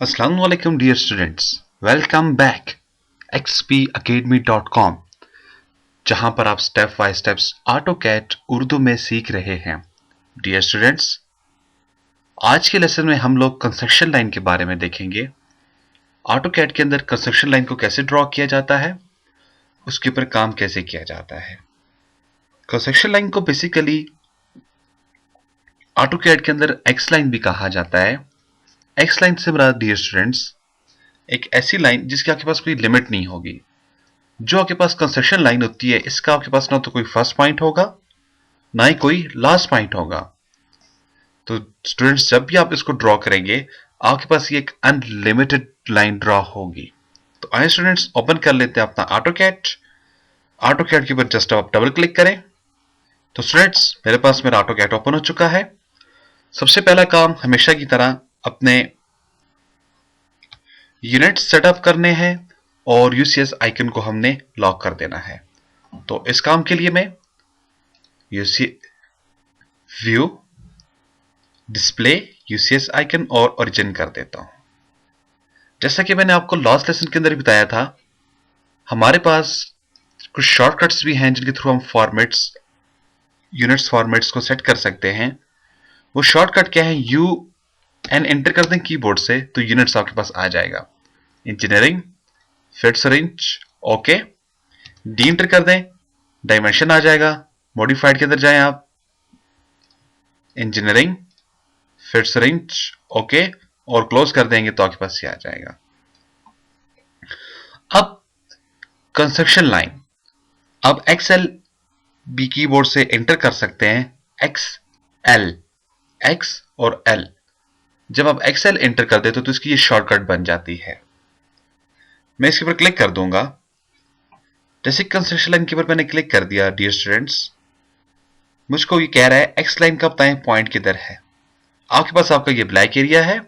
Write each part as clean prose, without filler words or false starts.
Assalamu alaikum dear students. Welcome back xpacademy.com जहां पर आप step by steps AutoCAD Urdu में सीख रहे हैं। डियर स्टूडेंट्स, आज के लेसन में हम लोग कंस्ट्रक्शन लाइन के बारे में देखेंगे। ऑटोकैड के अंदर कंस्ट्रक्शन लाइन को कैसे ड्रॉ किया जाता है, उसके ऊपर काम कैसे किया जाता है। कंस्ट्रक्शन लाइन को बेसिकली ऑटोकैड के अंदर एक्स लाइन भी कहा जाता है। एक्स लाइन से मुराद डियर स्टूडेंट्स एक ऐसी लाइन जिसके आपके पास कोई लिमिट नहीं होगी। जो आपके पास कंस्ट्रक्शन लाइन होती है, इसका आपके पास ना तो कोई फर्स्ट पॉइंट होगा, ना ही कोई लास्ट पॉइंट होगा। तो स्टूडेंट्स, जब भी आप इसको ड्रॉ करेंगे, आपके पास ये एक अनलिमिटेड लाइन ड्रॉ होगी। तो आइए स्टूडेंट्स, ओपन कर लेते हैं अपना ऑटोकैड। ऑटोकैड के ऊपर जस्ट आप डबल क्लिक करें। तो स्टूडेंट्स, मेरे पास मेरा ऑटोकैड ओपन हो चुका है। सबसे पहला काम हमेशा की तरह अपने यूनिट सेटअप करने हैं और यूसीएस आइकन को हमने लॉक कर देना है। तो इस काम के लिए मैं UC view display UCS icon और ओरिजिन कर देता हूं। जैसा कि मैंने आपको लास्ट लेसन के अंदर बताया था, हमारे पास कुछ शॉर्टकट्स भी हैं जिनके थ्रू हम फॉर्मेट्स यूनिट्स फॉर्मेट्स को सेट कर सकते हैं। वो शॉर्टकट क्या है? यू एन एंटर कर दें कीबोर्ड से तो यूनिट्स आपके पास आ जाएगा। Engineering, fits range, okay, D enter कर दें, डायमेंशन आ जाएगा। मॉडिफाइड के अंदर जाएं आप, इंजीनियरिंग, फिट्स रेंज, ओके, और क्लोज कर देंगे तो आपके पास ये आ जाएगा। अब कंस्ट्रक्शन लाइन, अब एक्सएल बी कीबोर्ड से एंटर कर सकते हैं एक्स एल, एक्स और एल। जब आप एक्सएल एंटर कर देते हो तो इसकी ये शॉर्टकट बन जाती है। मैं इसके ऊपर क्लिक कर दूंगा। जैसे कंस्ट्रक्शन लाइन के ऊपर मैंने क्लिक कर दिया डियर स्टूडेंट्स, मुझको ये कह रहा है एक्स लाइन का बताएं पॉइंट किधर है। आपके पास आपका ये ब्लैक एरिया है,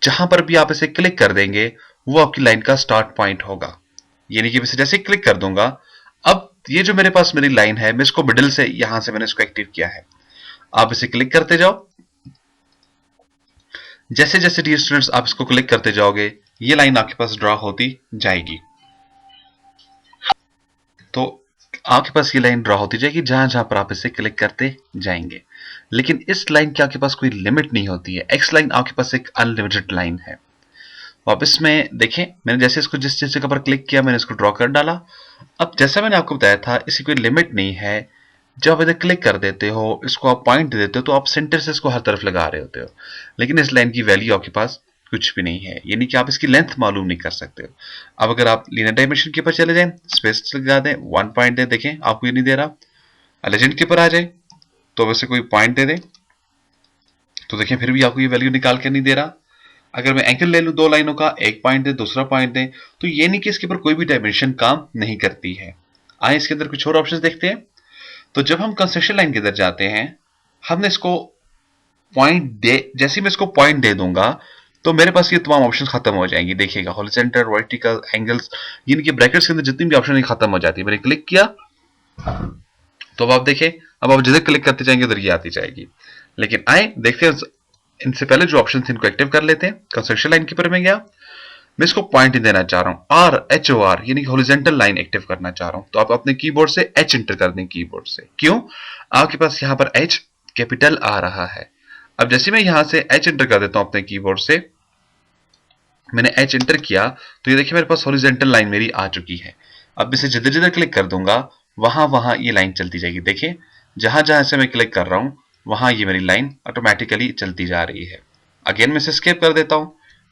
जहां पर भी आप इसे क्लिक कर देंगे वो आपकी लाइन का स्टार्ट पॉइंट होगा। यानी कि इसे जैसे क्लिक कर दूंगा, अब ये जो मेरे पास मेरी लाइन है, मैं इसको मिडिल से यहां से मैंने इसको एक्टिव किया है। आप इसे क्लिक करते जाओ। जैसे जैसे डियर स्टूडेंट्स आप इसको क्लिक करते जाओगे, ये लाइन आपके पास ड्रॉ होती जाएगी। तो आपके पास ये लाइन ड्रॉ होती जाएगी जहां जहां पर आप इसे क्लिक करते जाएंगे। लेकिन इस लाइन की आपके पास कोई लिमिट नहीं होती है। एक्स लाइन आपके पास एक अनलिमिटेड लाइन है। वापस में देखें, मैंने जैसे इसको जिस चीज पर क्लिक किया मैंने इसको ड्रॉ कर डाला। अब जैसा मैंने आपको बताया था, इसकी कोई लिमिट नहीं है। जब आप इधर क्लिक कर देते हो, इसको आप पॉइंट दे देते हो, तो आप सेंटर से इसको हर तरफ लगा रहे होते हो। लेकिन इस लाइन की वैल्यू आपके पास कुछ भी नहीं है, यानी कि आप इसकी लेंथ मालूम नहीं कर सकते हो। अब अगर आप लीनियर डायमेंशन के ऊपर चले जाएं, स्पेस लगा दें, 1 पॉइंट दें, देखें आपको ये नहीं दे रहा। लेजेंड के ऊपर आ जाए तो वैसे कोई पॉइंट दे दें, तो देखें फिर भी आपको ये वैल्यू निकाल के नहीं दे रहा। अगर मैं एंगल ले लूं 2 लाइनों का, एक पॉइंट दे दूसरा पॉइंट दे, तो ये नहीं कि इसके ऊपर कोई भी डायमेंशन काम नहीं करती है। आए इसके अंदर कुछ और ऑप्शंस देखते हैं। तो जब हम कंस्ट्रक्शन लाइन के अंदर जाते हैं, हमने इसको पॉइंट दे, जैसे मैं इसको पॉइंट दे दूंगा तो मेरे पास ये तमाम ऑप्शंस खत्म हो जाएंगी। देखिएगा, हॉरिजॉन्टल, वर्टिकल, एंगल्स, यानी कि ब्रैकेट्स के अंदर जितनी भी ऑप्शन खत्म हो जाती है। मैंने क्लिक किया तो अब आप देखें, अब आप जिधर क्लिक करते जाएंगे उधर ये आती जाएगी। लेकिन आए देखते हैं, इनसे पहले जो ऑप्शन थे इनको एक्टिव कर लेते हैं। कंस्ट्रक्शन लाइन के ऊपर में गया, मैं इसको पॉइंट देना चाह रहा हूं, आर एच ओ आर, यानी हॉरिजॉन्टल लाइन एक्टिव करना चाह रहा हूं। तो आप अपने कीबोर्ड से एच एंटर कर दें कीबोर्ड से। क्यों? आपके पास यहां पर एच कैपिटल आ रहा है। अब जैसे मैं यहां से एच एंटर कर देता हूं अपने कीबोर्ड से, मैंने एच एंटर किया तो ये देखिए मेरे पास हॉरिजॉन्टल लाइन मेरी आ चुकी है। अब इसे जिधर जिधर क्लिक कर दूंगा वहां वहां ये लाइन चलती जाएगी। देखिए, जहां जहां से मैं क्लिक कर रहा हूं वहां ये मेरी लाइन ऑटोमेटिकली चलती जा रही है। अगेन मैं इसे स्किप कर देता हूं।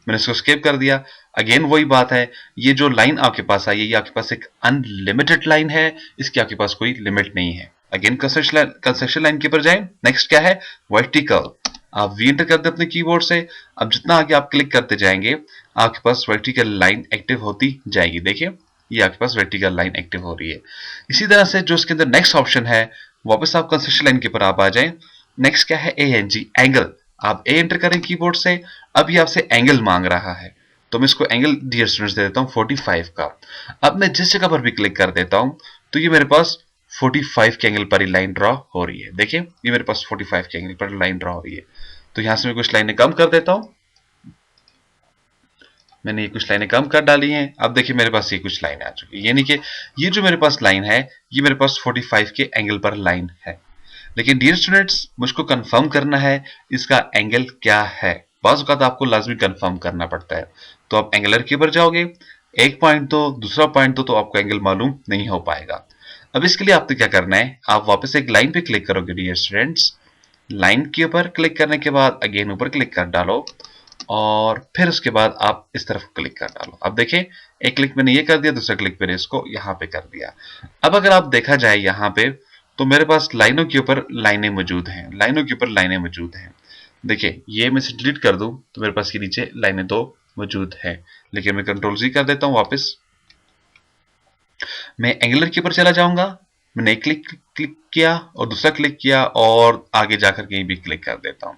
मैंने इसको स्किप कर दिया। अगेन वही बात है, ये जो लाइन आपके पास आई है ये आपके पास एक अनलिमिटेड लाइन है, इसकी आपके पास कोई लिमिट नहीं है। अगेन कंस्ट्रक्शन लाइन के ऊपर जाएं। नेक्स्ट क्या है? वर्टिकल। आप वी एंटर कर दे अपने कीबोर्ड से। अब जितना आगे आप क्लिक करते जाएंगे आपके पास वर्टिकल लाइन एक्टिव होती जाएगी। देखिए, ये आपके पास वर्टिकल लाइन एक्टिव हो रही है। इसी तरह से जो इसके अंदर नेक्स्ट ऑप्शन है, वापस आप कंस्ट्रक्शन लाइन के ऊपर आप आ जाएं। नेक्स्ट क्या है? A N G, angle. आप ए एंटर करें कीबोर्ड से। अब ये आपसे एंगल मांग रहा है, तो मैं इसको एंगल डियर स्टूडेंट्स दे देता हूं 45 का। अब मैं जिस जगह पर भी क्लिक कर देता हूं तो ये मेरे पास 45 के एंगल पर ही लाइन ड्रॉ हो रही है। देखिए, ये मेरे पास 45 के एंगल पर लाइन ड्रॉ हो रही है। तो यहां से मैं कुछ लाइनें कम कर देता हूं। मैंने ये कुछ लाइनें कम कर डाली हैं। अब देखिए मेरे पास ये कुछ लाइनें आ चुकी है, यानी कि ये जो मेरे पास लाइन है ये मेरे पास 45 के एंगल पर लाइन है। लेकिन डियर स्टूडेंट्स, मुझको कंफर्म करना है इसका एंगल क्या है। बाज़ औक़ात आपको लाजमी कंफर्म करना पड़ता है। तो आप एंगलर के ऊपर जाओगे, एक पॉइंट दो, दूसरा पॉइंट दो, तो आपको एंगल मालूम नहीं हो पाएगा। अब इसके लिए आपको क्या करना है, आप वापस एक लाइन पे क्लिक करोगे डियर स्टूडेंट्स। लाइन के ऊपर क्लिक करने के बाद अगेन ऊपर क्लिक कर डालो और फिर उसके बाद आप इस तरफ क्लिक कर डालो। अब देखिए एक क्लिक मैंने ये कर दिया, दूसरा क्लिक मैंने इसको यहाँ पे कर दिया। अब अगर आप देखा जाए यहाँ पे तो मेरे पास लाइनों के ऊपर लाइनें मौजूद हैं, लाइनों के ऊपर लाइनें मौजूद हैं। देखिए ये मैं से डिलीट कर दूं तो मेरे पास ये नीचे लाइनें दो मौजूद है। लेकिन मैं कंट्रोल जी कर देता हूं, वापस मैं एंगुलर के ऊपर चला जाऊंगा। मैंने एक क्लिक क्लिक किया और दूसरा क्लिक किया और आगे जाकर कहीं भी क्लिक कर देता हूं।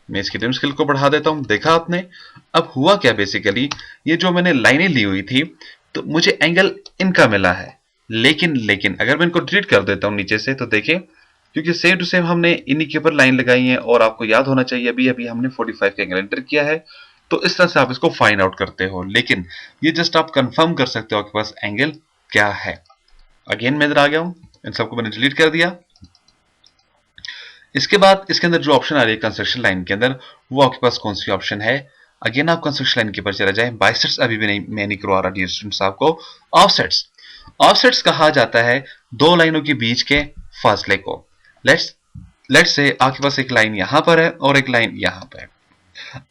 मैं इसकी ट्रिम स्केल को बढ़ा देता हूं। देखा आपने, अब हुआ क्या, बेसिकली ये जो मैंने लाइनें ली हुई थी तो मुझे एंगल इनका मिला है। लेकिन लेकिन अगर मैं इनको डिलीट कर देता हूं नीचे से तो देखिए, क्योंकि सेम टू सेम हमने इन्हीं के ऊपर लाइन लगाई है और आपको याद होना चाहिए अभी अभी हमने 45 का एंगल एंटर किया है। तो इस तरह से आप इसको फाइंड आउट करते हो। लेकिन ये जस्ट आप कंफर्म कर सकते हो आपके पास एंगल क्या है। अगेन मैं इधर आ गया हूं, इन सबको मैंने डिलीट कर दिया। इसके बाद इसके अंदर जो ऑप्शन आ रही है कंस्ट्रक्शन लाइन के अंदर, वो आपके पास कौन सी ऑप्शन है। अगेन आप कंस्ट्रक्शन लाइन के ऊपर चला जाए। बाइसेट्स अभी भी नहीं, मैं नहीं करवा रहा डियर स्टूडेंट्स आपको। ऑफसेट्स, ऑफसेट्स कहा जाता है दो लाइनों के बीच के फासले को। लेट्स लेट्स से आपके पास एक लाइन यहां पर है और एक लाइन यहां पर है।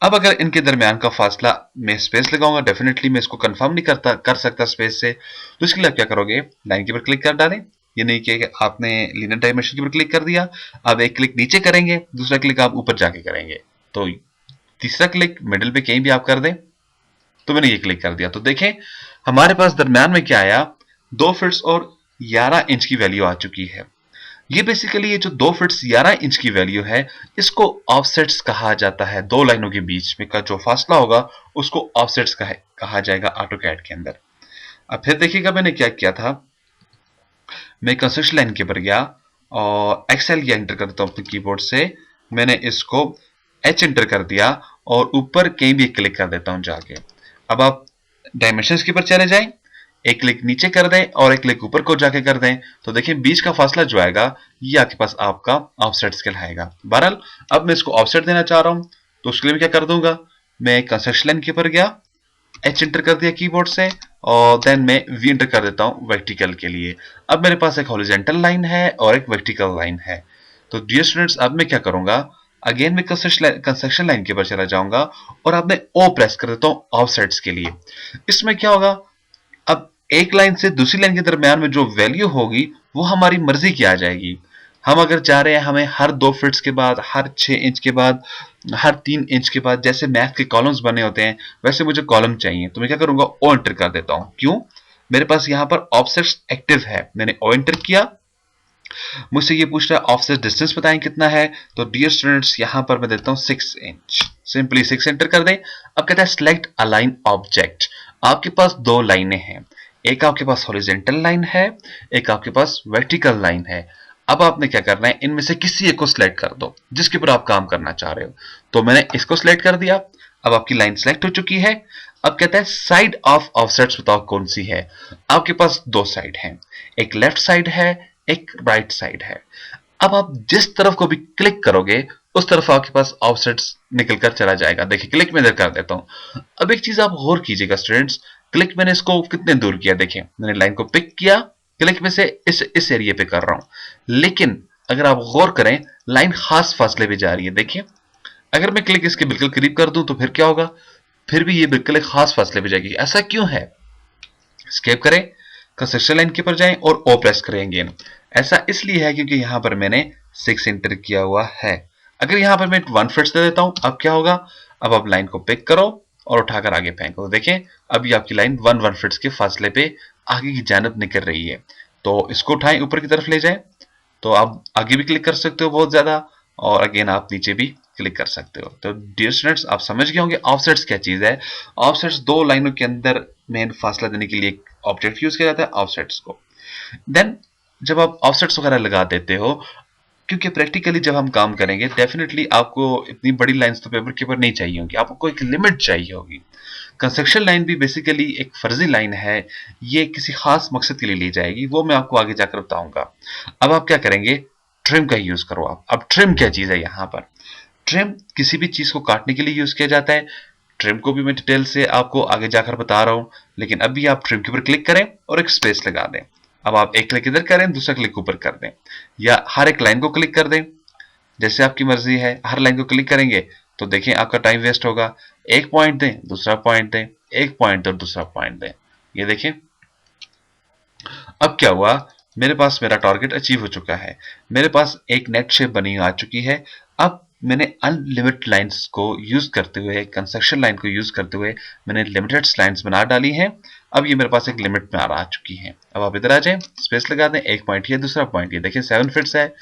अब अगर इनके दरमियान का फासला, मैं स्पेस लगाऊंगा, डेफिनेटली मैं इसको कंफर्म नहीं कर सकता स्पेस से। तो इसके लिए आप क्या करोगे, लाइन के ऊपर क्लिक कर डालें। ये नहीं कि आपने लीनियर डायमेंशन के ऊपर क्लिक कर दिया, अब एक क्लिक नीचे करेंगे, दूसरा क्लिक आप ऊपर जाके करेंगे, तो तीसरा क्लिक मिडिल पे कहीं भी आप कर दें। तो मैंने ये क्लिक कर दिया तो देखें हमारे पास दरमियान में क्या आया, 2 फीट्स और 11 इंच की वैल्यू आ चुकी है। ये बेसिकली ये जो 2 फीट्स 11 इंच की वैल्यू है, इसको ऑफसेट्स कहा जाता है। दो लाइनों के बीच में का जो फासला होगा उसको ऑफसेट्स कहा जाएगा ऑटोकैड के अंदर। अब फिर देखिएगा मैंने क्या किया था, मैं कंस्ट्रक्शन लाइन के ऊपर गया और एक्सेल या एंटर करता हूं अपने कीबोर्ड से। मैंने इसको एच एंटर कर दिया और ऊपर कहीं भी क्लिक कर देता हूं जाके। अब आप डायमेंशंस के ऊपर चले जाएं, एक क्लिक नीचे कर दें और एक क्लिक ऊपर को जाके कर दें, तो देखिए बीच का फासला जो आएगा ये आपके पास आपका ऑफसेट स्केल आएगा। बहरहाल अब मैं इसको ऑफसेट देना चाह रहा हूं तो उसके लिए मैं क्या कर दूंगा, मैं कंस्ट्रक्शन लाइन के ऊपर गया, एच एंटर कर दिया कीबोर्ड से और देन मैं वी एंटर कर देता हूं वर्टिकल के लिए। अब मेरे पास एक हॉरिजॉन्टल लाइन है और एक वर्टिकल लाइन है। तो डियर स्टूडेंट्स अब मैं क्या करूंगा, अगेन मैं कंस्ट्रक्शन लाइन के ऊपर चला जाऊंगा और अब मैं ओ प्रेस कर देता हूं ऑफसेट्स के लिए। इसमें क्या होगा, अब एक लाइन से दूसरी लाइन के दरमियान में जो वैल्यू होगी वो हमारी मर्जी की आ जाएगी। हम अगर चाह रहे हैं हमें हर 2 फीट्स के बाद, हर 6 इंच के बाद, हर 3 इंच के बाद, जैसे मैथ के कॉलम्स बने होते हैं वैसे मुझे कॉलम चाहिए, तो मैं क्या करूंगा, ओ एंटर कर देता हूं। क्यों, मेरे पास यहां पर ऑफसेट्स एक्टिव है। मैंने ओ एंटर किया, मुझसे ये पूछ रहा है ऑफसेट डिस्टेंस बताएं कितना है। तो डियर स्टूडेंट्स यहां पर मैं देता हूं 6 इंच, सिंपली 6 एंटर कर दें। अब कहता है सिलेक्ट अलाइन ऑब्जेक्ट। आपके पास दो लाइनें हैं, एक आपके पास हॉरिजॉन्टल लाइन है, एक आपके पास वर्टिकल लाइन है। अब आपने क्या करना है, इनमें से किसी एक को सिलेक्ट कर दो जिसके ऊपर आप काम करना चाह रहे हो। तो मैंने इसको सिलेक्ट कर दिया। अब आपकी लाइन सिलेक्ट हो चुकी है। अब कहता है साइड ऑफ ऑफसेट्स बताओ कौन सी है। आपके पास दो साइड हैं, एक लेफ्ट साइड है, एक राइट साइड है। अब आप जिस तरफ को भी क्लिक करोगे उस तरफ आपके पास ऑफसेट्स निकल कर चला जाएगा। देखिए क्लिक मैं इधर कर देता हूं। अब एक चीज आप गौर कीजिएगा स्टूडेंट्स, क्लिक मैंने इसको कितने दूर किया, देखिए मैंने लाइन को पिक किया, क्लिक में से इस एरिया पे कर रहा हूं। लेकिन अगर आप गौर करें लाइन खास फासले पे जा रही है। देखिए अगर मैं क्लिक इसके बिल्कुल करीब कर दूं तो फिर क्या होगा, फिर भी ये बिल्कुल एक खास फासले पे जाएगी। ऐसा क्यों है, स्केप करें, कंस्ट्रक्शन लाइन के ऊपर जाएं और ओ प्रेस करेंगे। ऐसा इसलिए है क्योंकि यहां पर मैंने 6 एंटर किया हुआ है। अगर यहां पर मैं 1 फिट्स दे देता हूं, अब क्या होगा, अब आप लाइन को पिक करो और उठाकर आगे फेंको। देखें अभी आपकी लाइन 1 फिट्स के फासले पे आगे की जानब निकल रही है। तो इसको उठाएं ऊपर की तरफ ले जाएं, तो आप आगे भी क्लिक कर सकते हो बहुत ज्यादा, और अगेन आप नीचे भी क्लिक कर सकते हो। तो डियर स्टूडेंट्स आप समझ गए होंगे ऑफसेट्स क्या चीज है। ऑफसेट्स दो लाइनों के अंदर मेन फासला देने के लिए एक ऑब्जेक्ट यूज किया जाता है ऑफसेट्स को। देन जब आप ऑफसेट्स वगैरह लगा देते हो, क्योंकि प्रैक्टिकली जब हम काम करेंगे डेफिनेटली आपको इतनी बड़ी लाइंस तो पेपर के ऊपर नहीं चाहिए होंगी, आपको एक लिमिट चाहिए होगी। कंस्ट्रक्शन लाइन भी बेसिकली एक फर्जी लाइन है, ये किसी खास मकसद के लिए ली जाएगी, वो मैं आपको आगे जाकर बताऊंगा। अब आप क्या करेंगे, ट्रिम का यूज करो आप। अब ट्रिम क्या चीज है यहाँ पर, ट्रिम किसी भी चीज को काटने के लिए यूज किया जाता है। ट्रिम को भी मैं डिटेल से आपको आगे जाकर बता रहा हूं, लेकिन अभी आप ट्रिम के ऊपर क्लिक करें और एक स्पेस लगा दें। अब आप एक क्लिक इधर करें, दूसरा क्लिक ऊपर कर दें, या हर एक लाइन को क्लिक कर दें, जैसे आपकी मर्जी है। हर लाइन को क्लिक करेंगे तो देखिए आपका टाइम वेस्ट होगा। एक पॉइंट दें, दूसरा पॉइंट दें, एक पॉइंट और दूसरा पॉइंट दें, ये देखें। अब क्या हुआ, मेरे पास मेरा टारगेट अचीव हो चुका है, मेरे पास एक नेट शेप बनी आ चुकी है। अब मैंने अनलिमिटेड लाइंस को यूज करते हुए, कंस्ट्रक्शन लाइन को यूज करते हुए मैंने लिमिटेड लाइंस बना डाली हैं। अब ये मेरे पास एक लिमिट में आ चुकी है। अब आप इधर आ जाएं, स्पेस लगा दें, एक पॉइंट ये, दूसरा पॉइंट ये, देखिए 7 फिट्स है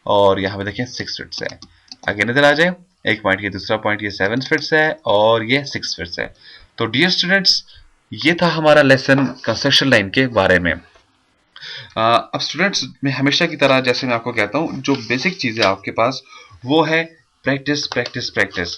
और यहाँ पे देखिए 6 फिट्स है। अगेन इधर आ जाए, एक पॉइंट ये, दूसरा पॉइंट ये 7 फिट्स है और ये 6 फिट्स है। तो डियर स्टूडेंट्स, ये था हमारा लेसन कंस्ट्रक्शन लाइन के बारे में। अब स्टूडेंट्स, मैं हमेशा की तरह जैसे मैं आपको कहता हूँ, जो बेसिक चीज़ है आपके पास वो है प्रैक्टिस प्रैक्टिस प्रैक्टिस।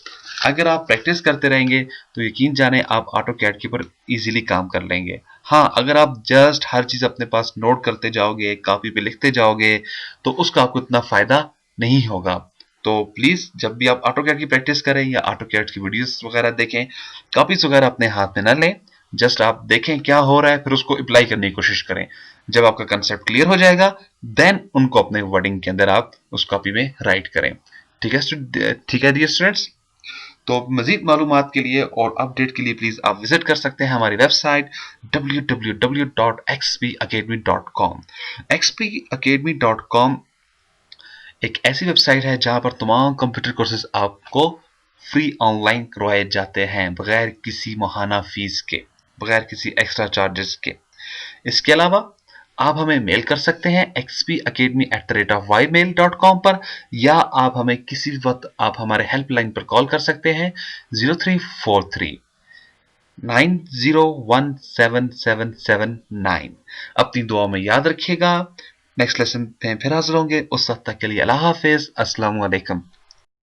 अगर आप प्रैक्टिस करते रहेंगे तो यकीन जाने आप ऑटो कैड के ऊपर इजीली काम कर लेंगे। हाँ, अगर आप जस्ट हर चीज़ अपने पास नोट करते जाओगे, कॉपी पे लिखते जाओगे, तो उसका आपको इतना फ़ायदा नहीं होगा। तो प्लीज़ जब भी आप ऑटो कैड की प्रैक्टिस करें या ऑटो कैड की वीडियोस वगैरह देखें, कॉपीज वगैरह अपने हाथ में ना लें, जस्ट आप देखें क्या हो रहा है, फिर उसको अप्लाई करने की कोशिश करें। जब आपका कंसेप्ट क्लियर हो जाएगा, देन उनको अपने वर्डिंग के अंदर आप उस कॉपी में राइट करें। ठीक है ठीक है डियर स्टूडेंट्स। तो मजीद मालूमात के लिए और अपडेट के लिए प्लीज आप विजिट कर सकते हैं हमारी वेबसाइट www.xpacademy.com। xpacademy.com एक ऐसी वेबसाइट है जहां पर तमाम कंप्यूटर कोर्सेज आपको फ्री ऑनलाइन करवाए जाते हैं, बगैर किसी माहाना फीस के, बगैर किसी एक्स्ट्रा चार्जेस के। इसके अलावा आप हमें मेल कर सकते हैं xpacademy@ymail.com पर, या आप हमें किसी भी वक्त आप हमारे हेल्पलाइन पर कॉल कर सकते हैं 0343 90177779। अपनी दुआ में याद रखिएगा। नेक्स्ट लेसन में फिर हाजिर होंगे, उस वक्त तक के लिए अल्लाह हाफिज, अस्सलाम वालेकुम।